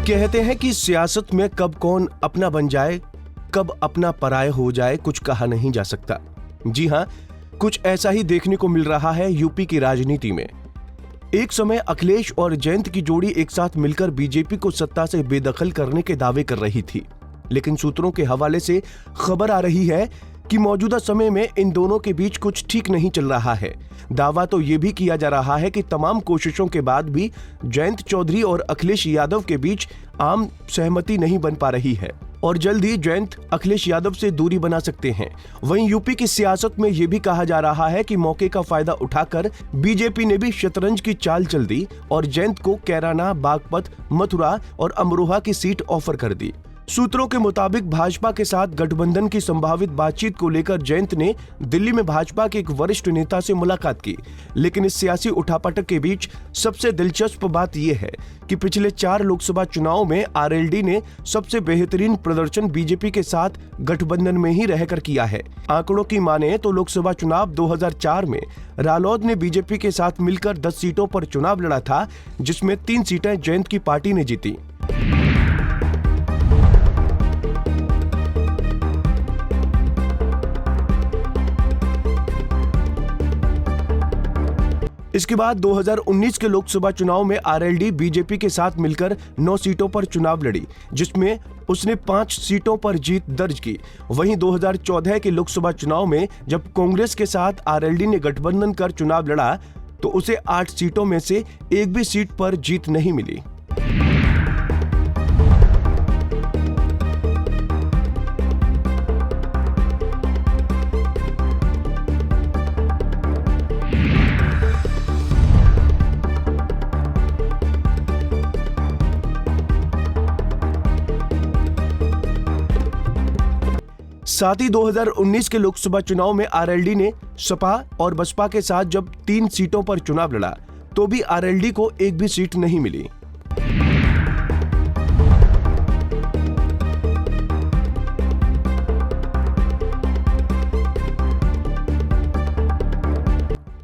कहते हैं कि सियासत में कब कौन अपना बन जाए, कब अपना पराया हो जाए, कुछ कहा नहीं जा सकता। जी हां, कुछ ऐसा ही देखने को मिल रहा है यूपी की राजनीति में। एक समय अखिलेश और जयंत की जोड़ी एक साथ मिलकर बीजेपी को सत्ता से बेदखल करने के दावे कर रही थी, लेकिन सूत्रों के हवाले से खबर आ रही है कि मौजूदा समय में इन दोनों के बीच कुछ ठीक नहीं चल रहा है। दावा तो ये भी किया जा रहा है कि तमाम कोशिशों के बाद भी जयंत चौधरी और अखिलेश यादव के बीच आम सहमति नहीं बन पा रही है और जल्द ही जयंत अखिलेश यादव से दूरी बना सकते हैं। वहीं यूपी की सियासत में यह भी कहा जा रहा है कि मौके का फायदा उठाकर बीजेपी ने भी शतरंज की चाल चल दी और जयंत को कैराना, बागपत, मथुरा और अमरोहा की सीट ऑफर कर दी। सूत्रों के मुताबिक भाजपा के साथ गठबंधन की संभावित बातचीत को लेकर जयंत ने दिल्ली में भाजपा के एक वरिष्ठ नेता से मुलाकात की, लेकिन इस सियासी उठापटक के बीच सबसे दिलचस्प बात यह है कि पिछले 4 लोकसभा चुनाव में आरएलडी ने सबसे बेहतरीन प्रदर्शन बीजेपी के साथ गठबंधन में ही रहकर किया है। आंकड़ों की माने तो लोकसभा चुनाव 2004 में रालोद ने बीजेपी के साथ मिलकर 10 सीटों पर चुनाव लड़ा था, जिसमें 3 सीटें जयंत की पार्टी ने जीती। इसके बाद 2019 के लोकसभा चुनाव में आरएलडी बीजेपी के साथ मिलकर 9 सीटों पर चुनाव लड़ी, जिसमें उसने 5 सीटों पर जीत दर्ज की। वहीं 2014 के लोकसभा चुनाव में जब कांग्रेस के साथ आरएलडी ने गठबंधन कर चुनाव लड़ा तो उसे 8 सीटों में से एक भी सीट पर जीत नहीं मिली। साथ ही 2019 के लोकसभा चुनाव में आरएलडी ने सपा और बसपा के साथ जब 3 सीटों पर चुनाव लड़ा तो भी आरएलडी को एक भी सीट नहीं मिली।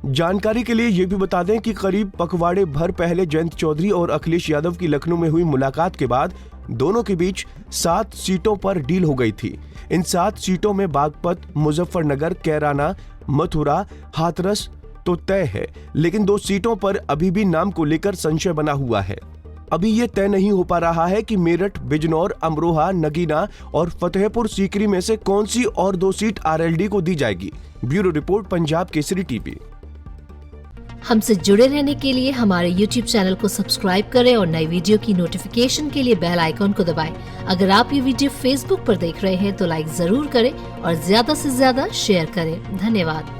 जानकारी के लिए ये भी बता दें कि करीब पखवाड़े भर पहले जयंत चौधरी और अखिलेश यादव की लखनऊ में हुई मुलाकात के बाद दोनों के बीच 7 सीटों पर डील हो गई थी। इन 7 सीटों में बागपत, मुजफ्फरनगर, कैराना, मथुरा, हाथरस तो तय है, लेकिन 2 सीटों पर अभी भी नाम को लेकर संशय बना हुआ है। अभी ये तय नहीं हो पा रहा है कि मेरठ, बिजनौर, अमरोहा, नगीना और फतेहपुर सीकरी में से कौन सी और 2 सीट आरएलडी को दी जाएगी। Bureau report, Punjab Kesari TV. हमसे जुड़े रहने के लिए हमारे YouTube चैनल को सब्सक्राइब करें और नई वीडियो की नोटिफिकेशन के लिए बेल आइकॉन को दबाएं। अगर आप ये वीडियो Facebook पर देख रहे हैं तो लाइक जरूर करें और ज्यादा से ज्यादा शेयर करें। धन्यवाद।